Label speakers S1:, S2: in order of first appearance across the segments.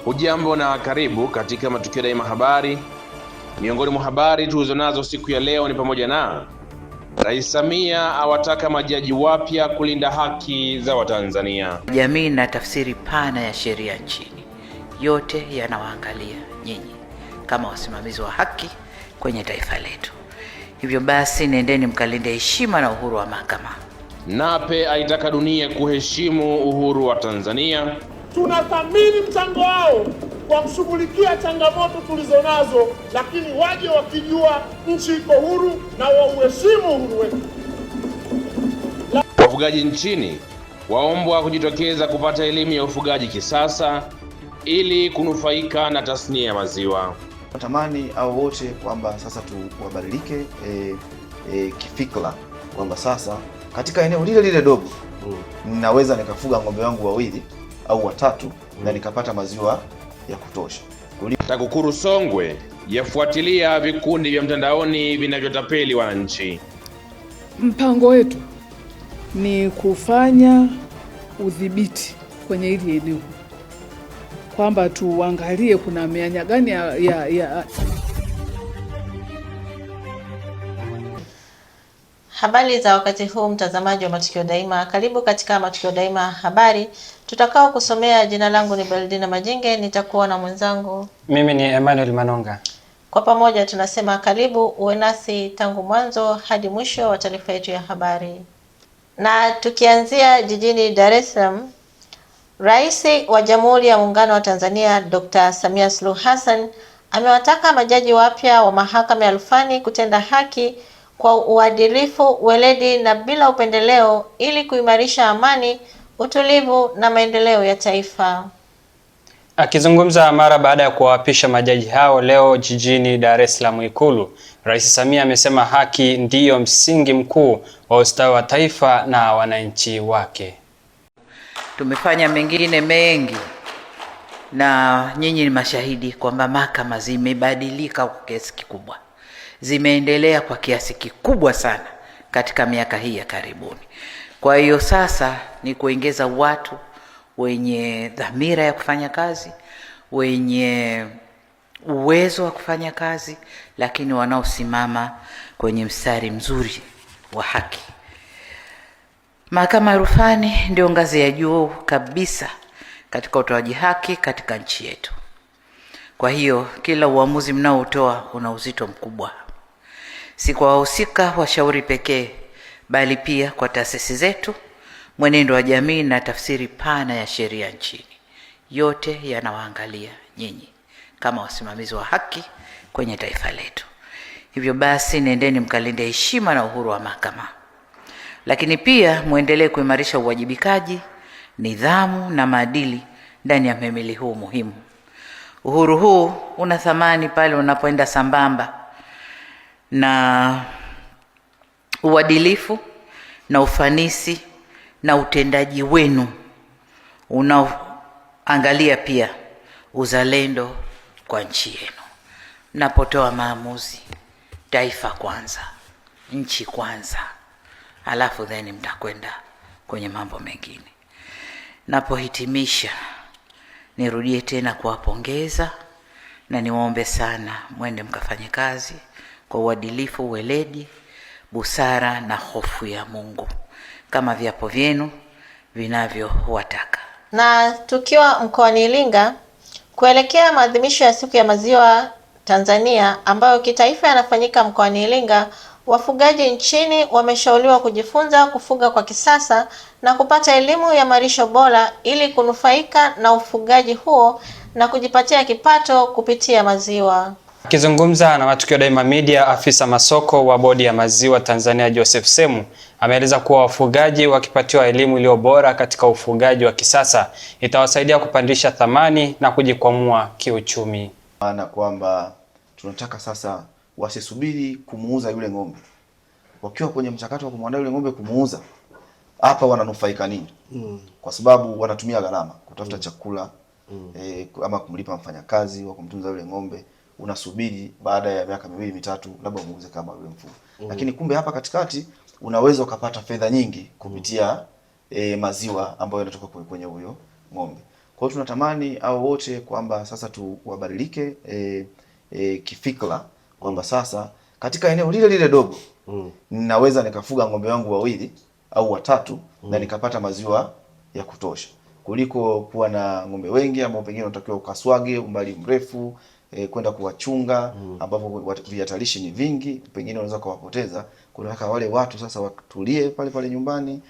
S1: Hujambo na karibu katika Matukio Daima Habari. Miongoni mwa habari tulizonazo siku ya leo ni pamoja na Rais Samia awataka majaji wapya kulinda haki za Watanzania.
S2: Jamii na tafsiri pana ya sheria nchini, yote yanawaangalia nyinyi kama wasimamizi wa haki kwenye taifa letu. Hivyo basi, nendeni mkalinde heshima na uhuru wa mahakama.
S1: Nape aitaka dunia kuheshimu uhuru wa Tanzania.
S3: Tunathamini mchango wao kwa kushughulikia changamoto tulizonazo, lakini waje wakijua nchi iko huru na wauheshimu uhuru wetu.
S1: Wafugaji nchini waombwa kujitokeza kupata elimu ya ufugaji kisasa ili kunufaika na tasnia ya maziwa.
S4: Natamani au wote kwamba sasa tuwabadilike kifikra, kwamba sasa katika eneo lile dogo ninaweza nikafuga ng'ombe wangu wawili au watatu na nikapata maziwa ya kutosha.
S1: TAKUKURU Songwe yafuatilia vikundi vya mtandaoni vinavyotapeli wananchi.
S5: Mpango wetu ni kufanya udhibiti kwenye hili eneo, kwamba tuangalie kuna mianya gani ya
S6: Habari za wakati huu, mtazamaji wa Matukio Daima. Karibu katika Matukio Daima Habari tutakao kusomea. Jina langu ni Beldina Majinge, nitakuwa na mwenzangu
S7: mimi ni Emmanuel Manonga.
S6: Kwa pamoja tunasema karibu uwe nasi tangu mwanzo hadi mwisho wa taarifa yetu ya habari. Na tukianzia jijini Dar es Salaam, Rais wa Jamhuri ya Muungano wa Tanzania Dr. Samia Suluhu Hassan amewataka majaji wapya wa Mahakama ya Rufani kutenda haki kwa uadilifu, weledi na bila upendeleo ili kuimarisha amani, utulivu na maendeleo ya taifa.
S7: Akizungumza mara baada ya kuwaapisha majaji hao leo jijini Dar es Salaam Ikulu, Rais Samia amesema haki ndiyo msingi mkuu wa ustawi wa taifa na wananchi wake.
S2: Tumefanya mengine mengi na nyinyi ni mashahidi kwamba mahakama zimebadilika kwa kiasi kikubwa. Zimeendelea kwa kiasi kikubwa sana katika miaka hii ya karibuni. Kwa hiyo sasa ni kuongeza watu wenye dhamira ya kufanya kazi, wenye uwezo wa kufanya kazi, lakini wanaosimama kwenye mstari mzuri wa haki. Mahakama ya Rufani ndio ngazi ya juu kabisa katika utoaji haki katika nchi yetu. Kwa hiyo kila uamuzi mnaotoa una uzito mkubwa, si kwa wahusika washauri pekee, bali pia kwa taasisi zetu, mwenendo wa jamii na tafsiri pana ya sheria nchini. Yote yanawaangalia nyinyi kama wasimamizi wa haki kwenye taifa letu. Hivyo basi, nendeni mkalinde heshima na uhuru wa mahakama, lakini pia muendelee kuimarisha uwajibikaji, nidhamu na maadili ndani ya mhimili huu muhimu. Uhuru huu una thamani pale unapoenda sambamba na uadilifu na ufanisi na utendaji wenu unaoangalia pia uzalendo kwa nchi yenu. Mnapotoa maamuzi, taifa kwanza, nchi kwanza, alafu then mtakwenda kwenye mambo mengine. Napohitimisha, nirudie tena kuwapongeza na niwaombe sana mwende mkafanye kazi kwa uadilifu, weledi, busara na hofu ya Mungu kama viapo vyenu vinavyowataka.
S6: Na tukiwa mkoani Iringa, kuelekea maadhimisho ya siku ya maziwa Tanzania ambayo kitaifa yanafanyika mkoani Iringa, wafugaji nchini wameshauriwa kujifunza kufuga kwa kisasa na kupata elimu ya malisho bora ili kunufaika na ufugaji huo na kujipatia kipato kupitia maziwa.
S7: Akizungumza na Matukio Daima Media, afisa masoko wa Bodi ya Maziwa Tanzania Joseph Semu ameeleza kuwa wafugaji wakipatiwa elimu iliyo bora katika ufugaji wa kisasa itawasaidia kupandisha thamani na kujikwamua kiuchumi.
S4: Maana kwamba tunataka sasa wasisubiri kumuuza yule ng'ombe. Wakiwa kwenye mchakato wa kumwandaa yule ng'ombe kumuuza, hapa wananufaika nini? Kwa sababu wanatumia gharama kutafuta chakula, ama kumlipa mfanyakazi wa kumtunza yule ng'ombe. Unasubiri baada ya miaka 2-3 labda muuze kama yule mfugo. Lakini kumbe hapa katikati unaweza ukapata fedha nyingi kupitia maziwa ambayo yanatoka kwenye huyo ng'ombe. Kwa hiyo tunatamani hao wote kwamba sasa tuwabadilike kifikra kwamba sasa katika eneo lile lile dogo ninaweza nikafuga ng'ombe wangu wawili au watatu na nikapata maziwa ya kutosha, kuliko kuwa na ng'ombe wengi ambao pengine unatakiwa ukaswage umbali mrefu kwenda kuwachunga ambapo vihatarishi ni vingi, pengine unaweza kuwapoteza. Kuna wale watu sasa watulie pale pale nyumbani,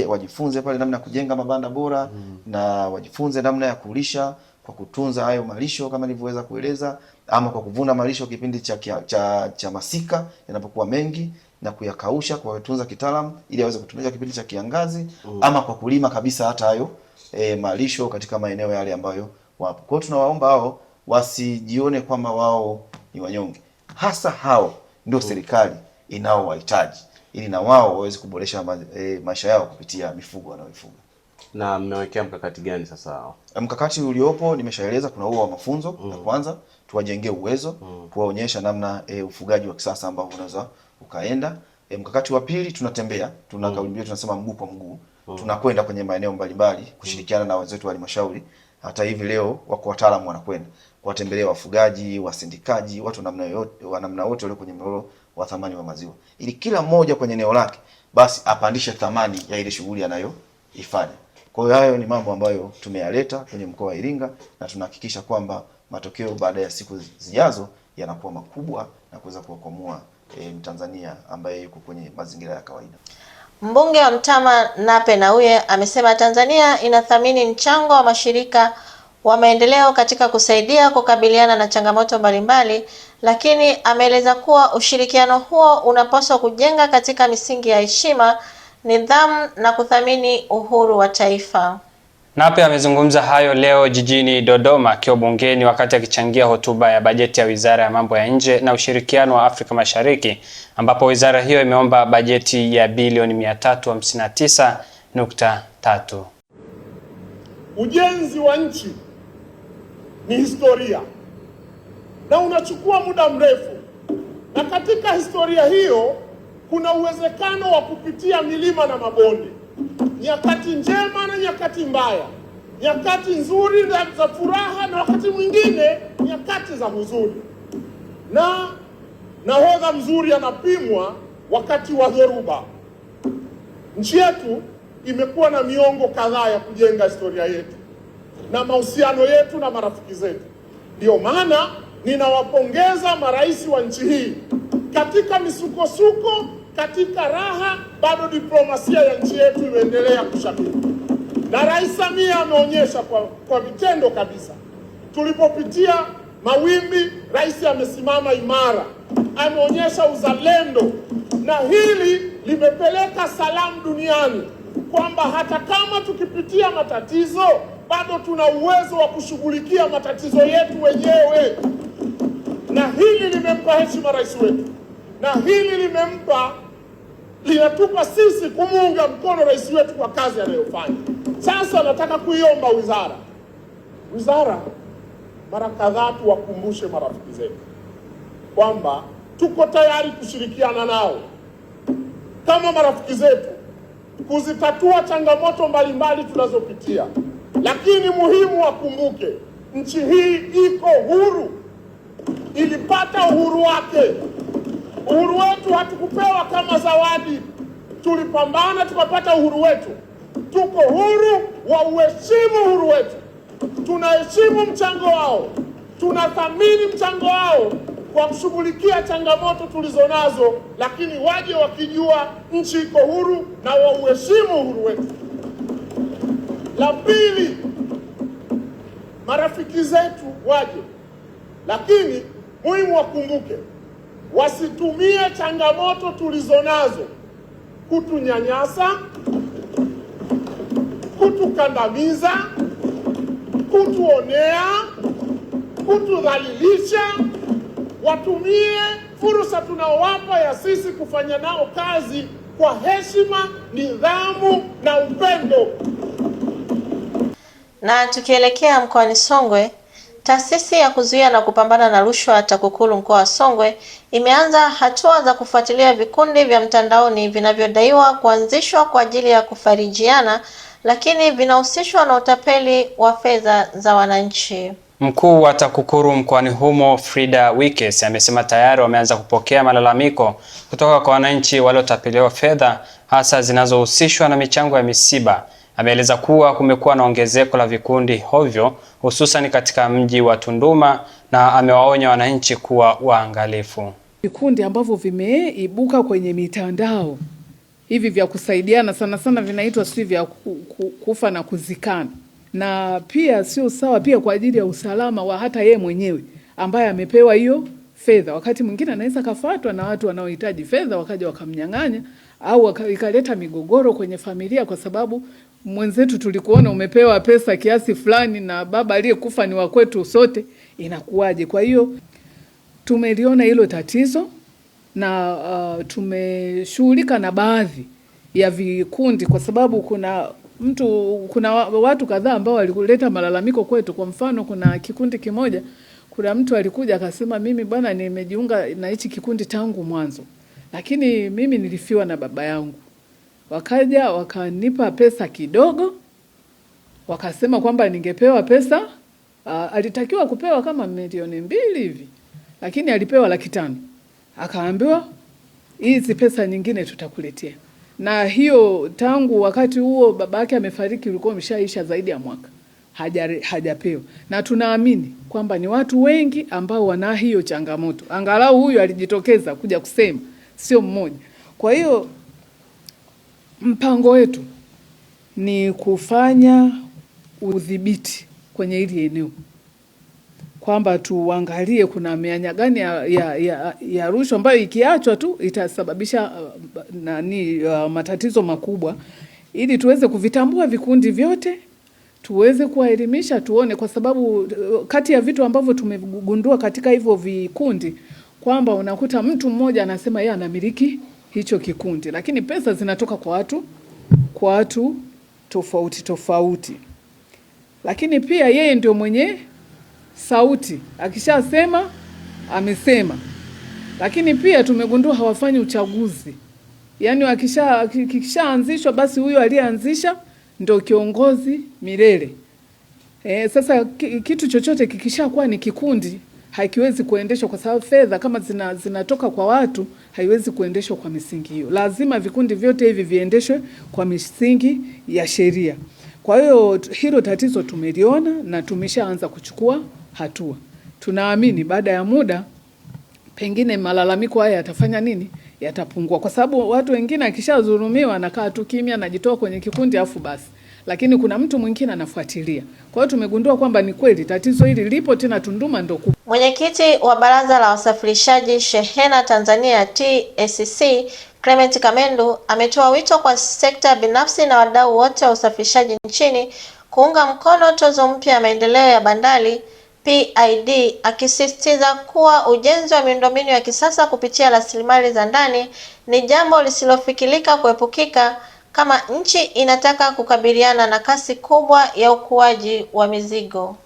S4: wajifunze pale namna ya kujenga mabanda bora na wajifunze namna ya kulisha kwa kutunza hayo malisho kama nilivyoweza kueleza, ama kwa kuvuna malisho kipindi cha masika yanapokuwa mengi na kuyakausha kwa kutunza kitaalamu ili aweze kutumika kipindi cha kiangazi, ama kwa kulima kabisa hata hayo malisho katika maeneo yale ambayo wapo. Kwa hiyo tunawaomba hao wasijione kwamba wao ni wanyonge, hasa hao ndio serikali inaowahitaji ili na wao waweze kuboresha maisha yao kupitia mifugo wanayoifuga.
S8: Na mmewekea mkakati gani sasa hao?
S4: Mkakati uliopo nimeshaeleza, kuna huo wa mafunzo ya kwanza, tuwajengee uwezo, kuwaonyesha namna ufugaji wa kisasa ambao unaweza ukaenda. Mkakati wa pili tunatembea, tuna kauli mbiu tunasema mguu kwa mguu. Tunakwenda kwenye maeneo mbalimbali kushirikiana na wenzetu wa halmashauri. Hata hivi leo wako wataalamu wanakwenda kuwatembelea wafugaji, wasindikaji, watu namna wote wale kwenye mnyororo wa thamani wa maziwa, ili kila mmoja kwenye eneo lake basi apandishe thamani ya ile shughuli anayoifanya. Kwa hiyo hayo ni mambo ambayo tumeyaleta kwenye mkoa wa Iringa na tunahakikisha kwamba matokeo baada ya siku zijazo yanakuwa makubwa na kuweza kuwakwamua Mtanzania ambaye yuko kwenye mazingira ya kawaida.
S6: Mbunge wa Mtama Nape Nnauye amesema Tanzania inathamini mchango wa mashirika wa maendeleo katika kusaidia kukabiliana na changamoto mbalimbali, lakini ameeleza kuwa ushirikiano huo unapaswa kujenga katika misingi ya heshima, nidhamu na kuthamini uhuru wa taifa.
S7: Nape amezungumza hayo leo jijini Dodoma akiwa bungeni wakati akichangia hotuba ya bajeti ya Wizara ya Mambo ya Nje na Ushirikiano wa Afrika Mashariki, ambapo wizara hiyo imeomba bajeti ya bilioni 359.3.
S3: Ujenzi wa nchi ni historia na unachukua muda mrefu, na katika historia hiyo kuna uwezekano wa kupitia milima na mabonde, nyakati njema na nyakati mbaya, nyakati nzuri na za furaha na wakati mwingine nyakati za huzuni. Na nahodha mzuri anapimwa wakati wa dhoruba. Nchi yetu imekuwa na miongo kadhaa ya kujenga historia yetu na mahusiano yetu na marafiki zetu. Ndio maana ninawapongeza marais wa nchi hii. Katika misukosuko, katika raha, bado diplomasia ya nchi yetu imeendelea kushamiri. Na Rais Samia ameonyesha kwa vitendo kabisa. Tulipopitia mawimbi, rais amesimama imara, ameonyesha uzalendo, na hili limepeleka salamu duniani kwamba hata kama tukipitia matatizo bado tuna uwezo wa kushughulikia matatizo yetu wenyewe. Na hili limempa heshima rais wetu, na hili linatupa sisi kumuunga mkono rais wetu kwa kazi anayofanya. Sasa nataka kuiomba wizara mara kadhaa tuwakumbushe marafiki zetu kwamba tuko tayari kushirikiana nao kama marafiki zetu kuzitatua changamoto mbalimbali tunazopitia, lakini muhimu wakumbuke nchi hii iko huru, ilipata uhuru wake. Uhuru wetu hatukupewa kama zawadi, tulipambana tukapata uhuru wetu. Tuko huru, wa uheshimu uhuru wetu, tunaheshimu mchango wao, tunathamini mchango wao kwa kushughulikia changamoto tulizonazo, lakini waje wakijua nchi iko huru na wa uheshimu uhuru wetu. La pili, marafiki zetu waje, lakini muhimu wakumbuke wasitumie changamoto tulizonazo kutunyanyasa, kutukandamiza, kutuonea, kutudhalilisha. Watumie fursa tunaowapa ya sisi kufanya nao kazi kwa heshima, nidhamu na upendo.
S6: Na tukielekea mkoani Songwe, taasisi ya kuzuia na kupambana na rushwa TAKUKURU mkoa wa Songwe imeanza hatua za kufuatilia vikundi vya mtandaoni vinavyodaiwa kuanzishwa kwa ajili ya kufarijiana, lakini vinahusishwa na utapeli wa fedha za wananchi.
S7: Mkuu wa TAKUKURU mkoani humo Frida Wikes amesema tayari wameanza kupokea malalamiko kutoka kwa wananchi waliotapeliwa fedha hasa zinazohusishwa na michango ya misiba. Ameeleza kuwa kumekuwa na ongezeko la vikundi hovyo hususan katika mji wa Tunduma na amewaonya wananchi kuwa waangalifu.
S5: Vikundi ambavyo vimeibuka kwenye mitandao hivi vya kusaidiana sana sana vinaitwa si vya kufa na kuzikana. Na pia sio sawa pia kwa ajili ya usalama wa hata yeye mwenyewe ambaye amepewa hiyo fedha. Wakati mwingine anaweza kafatwa na watu wanaohitaji fedha wakaja wakamnyang'anya au ikaleta migogoro kwenye familia kwa sababu mwenzetu tulikuona umepewa pesa kiasi fulani na baba aliyekufa ni wa kwetu sote, inakuwaje? Kwa hiyo tumeliona hilo tatizo na tumeshughulika na baadhi ya vikundi kwa sababu kuna watu kadhaa ambao walileta malalamiko kwetu. Kwa mfano kuna kikundi kimoja, kuna mtu alikuja akasema mimi bwana nimejiunga na hichi kikundi tangu mwanzo, lakini mimi nilifiwa na baba yangu. Wakaja wakanipa pesa kidogo, wakasema kwamba ningepewa pesa, alitakiwa kupewa kama 2 milioni hivi, lakini alipewa 500,000. Akaambiwa hizi pesa nyingine tutakuletea. Na hiyo tangu wakati huo baba yake amefariki ulikuwa umeshaisha zaidi ya mwaka. Hajapewa. Na tunaamini kwamba ni watu wengi ambao wana hiyo changamoto. Angalau huyu alijitokeza kuja kusema, sio mmoja. Kwa hiyo mpango wetu ni kufanya udhibiti kwenye hili eneo, kwamba tuangalie kuna mianya gani ya rushwa ambayo ikiachwa tu itasababisha matatizo makubwa, ili tuweze kuvitambua vikundi vyote, tuweze kuwaelimisha, tuone, kwa sababu kati ya vitu ambavyo tumegundua katika hivyo vikundi kwamba unakuta mtu mmoja anasema yeye anamiliki hicho kikundi, lakini pesa zinatoka kwa watu tofauti. Lakini pia yeye ndio mwenye sauti, akishasema amesema. Lakini pia tumegundua hawafanyi uchaguzi. Yaani akishaanzishwa basi huyo aliyeanzisha ndio kiongozi milele. Sasa kitu chochote kikishakuwa ni kikundi hakiwezi kuendeshwa, kwa sababu fedha kama zinatoka kwa watu haiwezi kuendeshwa kwa misingi hiyo. Lazima vikundi vyote hivi viendeshwe kwa misingi ya sheria. Kwa hiyo hilo tatizo tumeliona na tumeshaanza kuchukua hatua. Tunaamini baada ya muda pengine malalamiko haya yatafanya nini? Yatapungua, kwa sababu watu wengine akishadhulumiwa anakaa tu kimya, anajitoa kwenye kikundi afu basi. Lakini kuna mtu mwingine anafuatilia. Kwa hiyo tumegundua kwamba ni kweli tatizo hili lipo, tena Tunduma ndo kubwa.
S6: Mwenyekiti wa Baraza la Wasafirishaji Shehena Tanzania TSC Clement Kamendu ametoa wito kwa sekta binafsi na wadau wote wa usafirishaji nchini kuunga mkono tozo mpya ya maendeleo ya bandari PID, akisisitiza kuwa ujenzi wa miundombinu ya kisasa kupitia rasilimali za ndani ni jambo lisilofikirika kuepukika kama nchi inataka kukabiliana na kasi kubwa ya ukuaji wa mizigo.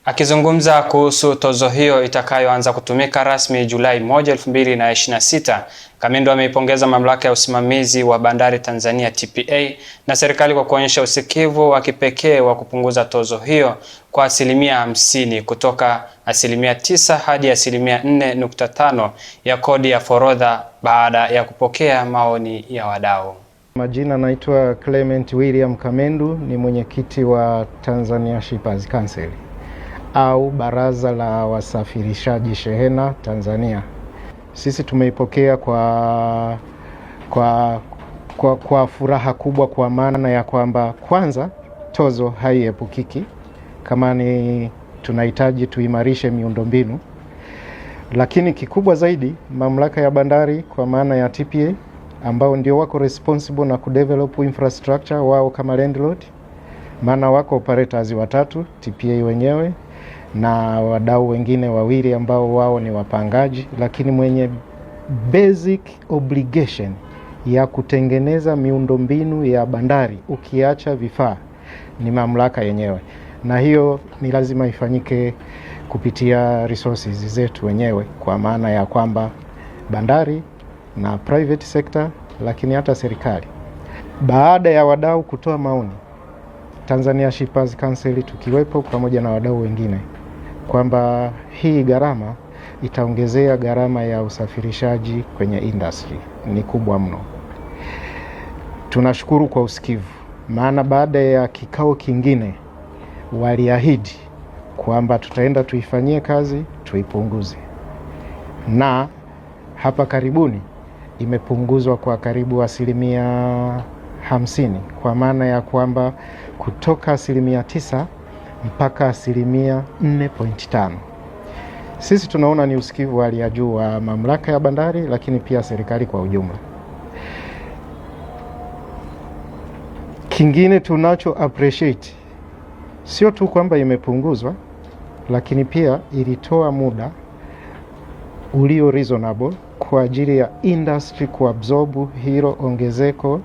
S7: Akizungumza kuhusu tozo hiyo itakayoanza kutumika rasmi Julai 1, 2026, Kamendu ameipongeza mamlaka ya usimamizi wa bandari Tanzania TPA na serikali kwa kuonyesha usikivu wa kipekee wa kupunguza tozo hiyo kwa 50% kutoka 9% hadi 4.5% ya kodi ya forodha baada ya kupokea maoni ya wadau.
S9: Majina naitwa Clement William Kamendu, ni mwenyekiti wa Tanzania Shippers Council au Baraza la Wasafirishaji Shehena Tanzania. Sisi tumeipokea kwa furaha kubwa, kwa maana ya kwamba kwanza tozo haiepukiki, kama ni tunahitaji tuimarishe miundombinu, lakini kikubwa zaidi mamlaka ya bandari kwa maana ya TPA ambao ndio wako responsible na kudevelop infrastructure wao kama landlord, maana wako operators watatu, TPA wenyewe na wadau wengine wawili ambao wao ni wapangaji, lakini mwenye basic obligation ya kutengeneza miundombinu ya bandari ukiacha vifaa ni mamlaka yenyewe, na hiyo ni lazima ifanyike kupitia resources zetu wenyewe, kwa maana ya kwamba bandari na private sector, lakini hata serikali. Baada ya wadau kutoa maoni, Tanzania Shippers Council tukiwepo pamoja na wadau wengine kwamba hii gharama itaongezea gharama ya usafirishaji kwenye industry, ni kubwa mno. Tunashukuru kwa usikivu, maana baada ya kikao kingine waliahidi kwamba tutaenda tuifanyie kazi, tuipunguze, na hapa karibuni imepunguzwa kwa karibu 50%, kwa maana ya kwamba kutoka 9% mpaka 4.5%. Sisi tunaona ni usikivu hali ya juu wa mamlaka ya bandari, lakini pia serikali kwa ujumla. Kingine tunacho appreciate sio tu kwamba imepunguzwa, lakini pia ilitoa muda ulio reasonable kwa ajili ya industry kuabsorb hilo ongezeko,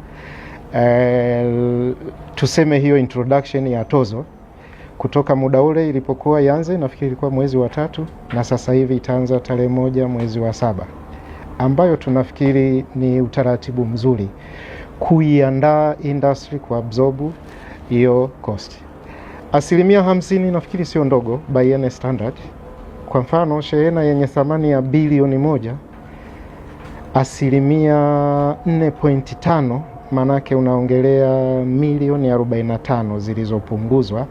S9: tuseme hiyo introduction ya tozo. Kutoka muda ule ilipokuwa yanze, nafikiri ilikuwa mwezi wa 3, na sasa hivi itaanza tarehe 1 mwezi wa 7, ambayo tunafikiri ni utaratibu mzuri kuiandaa industry kuabsorb hiyo cost. 50% nafikiri sio ndogo by any standard. Kwa mfano, shehena yenye thamani ya bilioni 1, 4.5, manake unaongelea milioni 45 zilizopunguzwa.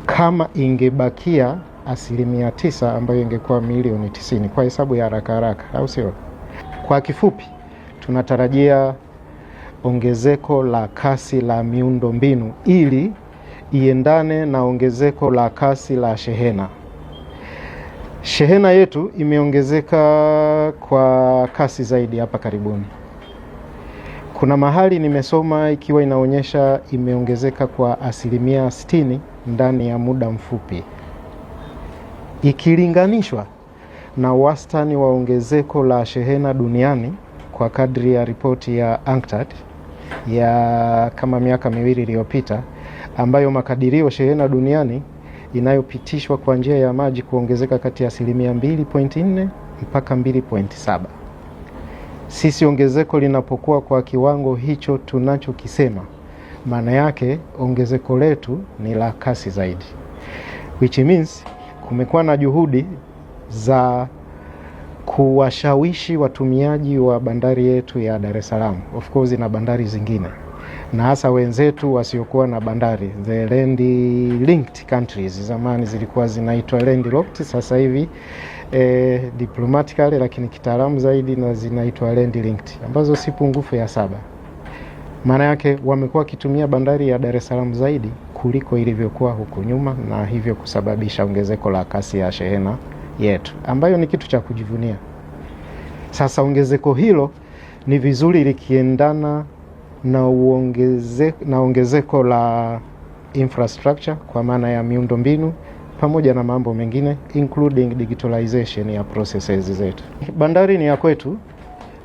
S9: Kama ingebakia 9% ambayo ingekuwa milioni 90 kwa hesabu ya haraka, au sio? Kwa kifupi, tunatarajia ongezeko la kasi la miundo mbinu ili iendane na ongezeko la kasi la shehena. Shehena yetu imeongezeka kwa kasi zaidi hapa karibuni. Kuna mahali nimesoma ikiwa inaonyesha imeongezeka kwa 60% ndani ya muda mfupi, ikilinganishwa na wastani wa ongezeko la shehena duniani kwa kadri ya ripoti ya UNCTAD ya kama miaka 2 iliyopita, ambayo makadirio shehena duniani inayopitishwa kwa njia ya maji kuongezeka kati ya 2.4 mpaka 2.7. Sisi ongezeko linapokuwa kwa kiwango hicho tunachokisema, maana yake ongezeko letu ni la kasi zaidi, which means kumekuwa na juhudi za kuwashawishi watumiaji wa bandari yetu ya Dar es Salaam, of course na bandari zingine, na hasa wenzetu wasiokuwa na bandari, the land linked countries. Zamani zilikuwa zinaitwa land locked, sasa hivi diplomatically, lakini kitaalamu zaidi na zinaitwa land linked, ambazo si pungufu ya 7. Maana yake wamekuwa kitumia bandari ya Dar es Salaam zaidi kuliko ilivyokuwa huko nyuma, na hivyo kusababisha ongezeko la kasi ya shehena yetu, ambayo ni kitu cha kujivunia. Sasa ongezeko hilo ni vizuri likiendana na ongezeko la infrastructure, kwa maana ya miundo mbinu pamoja na mambo mengine including digitalization ya processes zetu. Bandari ni ya kwetu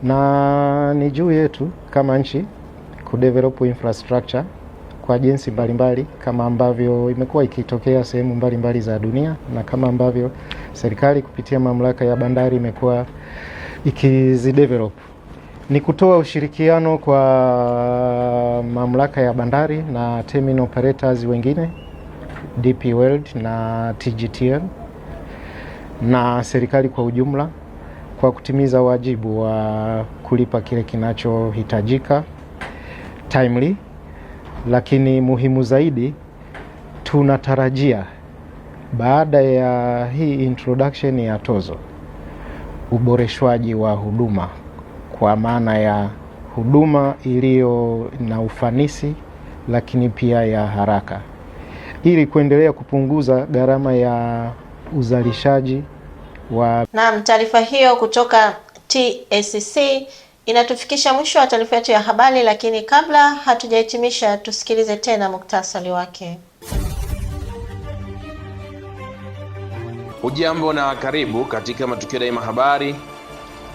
S9: na ni juu yetu kama nchi kudevelop infrastructure kwa jinsi mbalimbali, kama ambavyo imekuwa ikitokea sehemu mbalimbali za dunia, na kama ambavyo serikali kupitia mamlaka ya bandari imekuwa ikizidevelop. Ni kutoa ushirikiano kwa mamlaka ya bandari na terminal operators wengine, DP World na TGTL, na serikali kwa ujumla, kwa kutimiza wajibu wa kulipa kile kinachohitajika timely. Lakini muhimu zaidi, tunatarajia baada ya hii introduction ya tozo, uboreshwaji wa huduma, kwa maana ya huduma iliyo na ufanisi lakini pia ya haraka, ili kuendelea kupunguza gharama ya uzalishaji wa.
S6: Naam, taarifa hiyo kutoka TACC inatufikisha mwisho wa taarifa yetu ya habari, lakini kabla hatujahitimisha, tusikilize tena muktasari wake.
S1: Hujambo na karibu katika Matukio Daima Habari.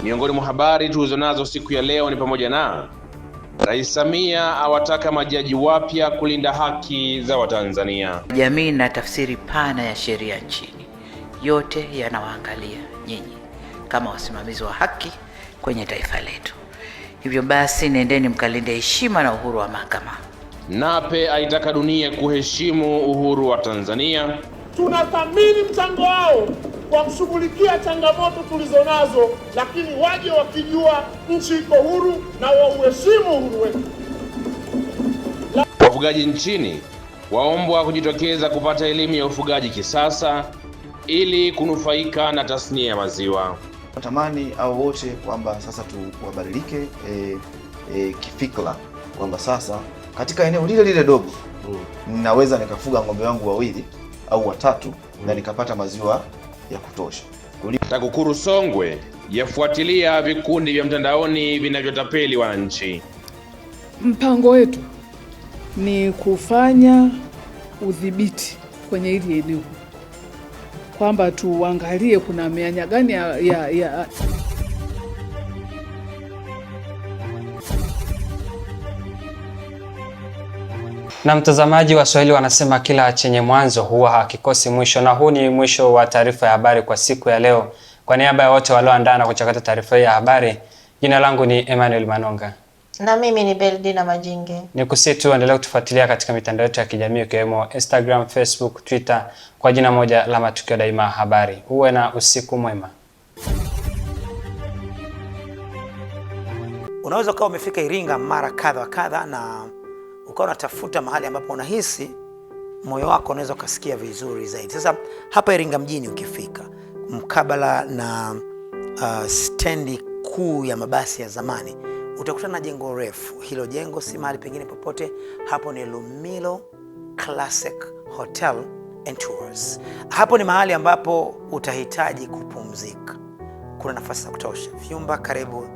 S1: Miongoni mwa habari tulizonazo siku ya leo ni pamoja na Rais Samia awataka majaji wapya kulinda haki za Watanzania.
S2: Jamii na tafsiri pana ya sheria nchini, yote yanawaangalia nyinyi kama wasimamizi wa haki kwenye taifa letu. Hivyo basi, nendeni mkalinde heshima na uhuru wa mahakama
S1: Nape aitaka dunia kuheshimu uhuru wa Tanzania.
S3: Tunathamini mchango wao kwa kushughulikia changamoto tulizonazo, lakini waje wakijua nchi iko huru na wauheshimu uhuru wetu.
S1: Wafugaji nchini waombwa kujitokeza kupata elimu ya ufugaji kisasa ili kunufaika na tasnia ya maziwa.
S4: Natamani au wote kwamba sasa tuwabadilike kifikra, kwamba sasa katika eneo lile dogo ninaweza nikafuga ng'ombe wangu 2 au 3 na nikapata maziwa ya kutosha.
S1: TAKUKURU Songwe yafuatilia vikundi vya mtandaoni vinavyotapeli wananchi.
S5: Mpango wetu ni kufanya udhibiti kwenye hili eneo, kwamba tuangalie kuna mianya gani ya
S7: Na mtazamaji, wa Swahili wanasema kila chenye mwanzo huwa hakikosi mwisho, na huu ni mwisho wa taarifa ya habari kwa siku ya leo. Kwa niaba ya wote walioandaa na kuchakata taarifa hii ya habari, jina langu ni Emmanuel Manonga.
S6: Na mimi ni Beldina Majinge.
S7: Nikusii tu endelee kutufuatilia katika mitandao yetu ya kijamii ikiwemo Instagram, Facebook, Twitter kwa jina moja la Matukio Daima Habari. Uwe na usiku mwema.
S10: Unaweza ukawa umefika Iringa mara kadha kadha na ukawa unatafuta mahali ambapo unahisi moyo wako unaweza ukasikia vizuri zaidi. Sasa hapa Iringa mjini ukifika mkabala na stendi kuu ya mabasi ya zamani, utakutana na jengo refu. Hilo jengo si mahali pengine popote, hapo ni Lumilo Classic Hotel and Tours. Hapo ni mahali ambapo utahitaji kupumzika. Kuna nafasi za kutosha, vyumba karibu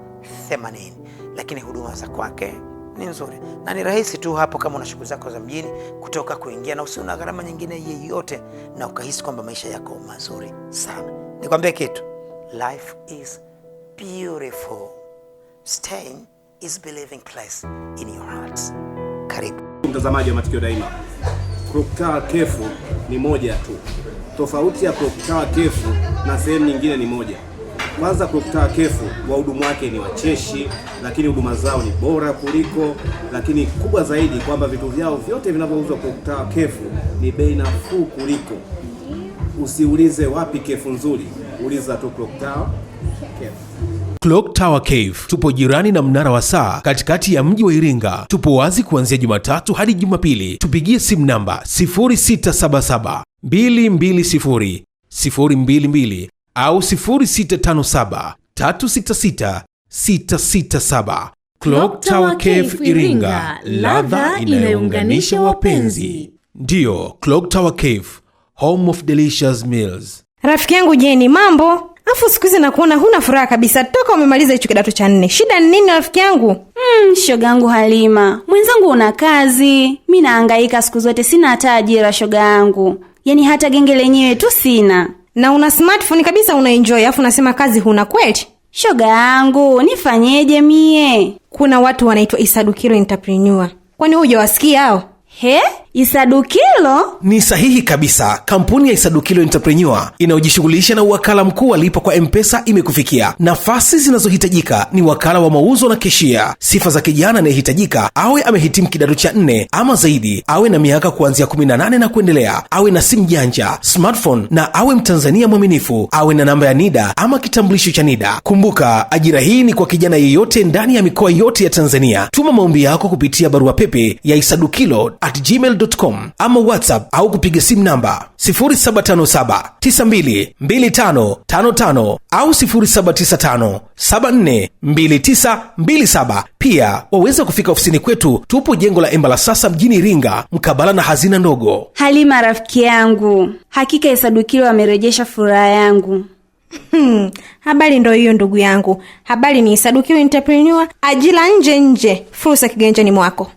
S10: 80, lakini huduma za kwake ni nzuri na ni rahisi tu hapo kama una shughuli zako za mjini kutoka kuingia, na usina gharama nyingine yeyote, na ukahisi kwamba maisha yako mazuri sana. Nikwambie kitu, life is beautiful. Staying is believing place in your hearts. Karibu
S8: mtazamaji wa Matukio Daima. Clock Tower Kefu ni moja tu. Tofauti ya Clock Tower Kefu na sehemu nyingine ni moja. Kwanza, Clock Tower Kefu wahudumu wake ni wacheshi, lakini huduma zao ni bora kuliko, lakini kubwa zaidi kwamba vitu vyao vyote vinavyouzwa Clock Tower Kefu ni bei nafuu kuliko. Usiulize wapi kefu nzuri, uliza tu Clock Tower Kefu.
S11: Clock Tower Cave. Tupo jirani na mnara wa saa katikati ya mji wa Iringa. Tupo wazi kuanzia Jumatatu hadi Jumapili. Tupigie simu namba 0677 220 022 au 0657 366 667. Clock Tower Cave Iringa, ladha inayounganisha wapenzi. Ndio, Clock Tower Cave, home of delicious meals.
S12: Rafiki yangu Jeni, mambo? Afu siku hizi nakuona huna furaha kabisa toka umemaliza hicho kidato cha 4. Shida ni nini rafiki yangu?
S13: Shoga yangu Halima, mwenzangu una kazi. Mimi nahangaika siku zote, sina hata ajira shoga yangu. Yaani hata genge lenyewe tu sina.
S12: Na una smartphone kabisa unaenjoy, afu unasema kazi huna kweli?
S13: Shoga yangu, nifanyeje mie?
S12: Kuna watu wanaitwa Isadukilo Entrepreneur. Kwani hujawasikia hao?
S13: He? Isadukilo?
S11: Ni sahihi kabisa. Kampuni ya Isadukilo Entrepreneur inayojishughulisha na uwakala mkuu wa lipa kwa M-Pesa imekufikia. Nafasi zinazohitajika ni wakala wa mauzo na keshia. Sifa za kijana anayehitajika awe amehitimu kidato cha 4 ama zaidi, awe na miaka kuanzia 18 na kuendelea, awe na simu janja, smartphone, na awe Mtanzania mwaminifu, awe na namba ya NIDA ama kitambulisho cha NIDA. Kumbuka, ajira hii ni kwa kijana yeyote ndani ya mikoa yote ya Tanzania. Tuma maombi yako kupitia barua pepe ya isadukilo@gmail.com ama WhatsApp au kupiga simu namba 0757 922555 au 0795 742927. Pia waweza kufika ofisini kwetu. Tupo jengo la Embala sasa mjini Iringa, mkabala na hazina ndogo.
S13: Halima rafiki yangu, hakika Isadukilo amerejesha furaha yangu.
S12: Habari ndio hiyo ndugu yangu. Habari ni Isadukilo Entrepreneur, ajira nje, fursa kiganjani mwako.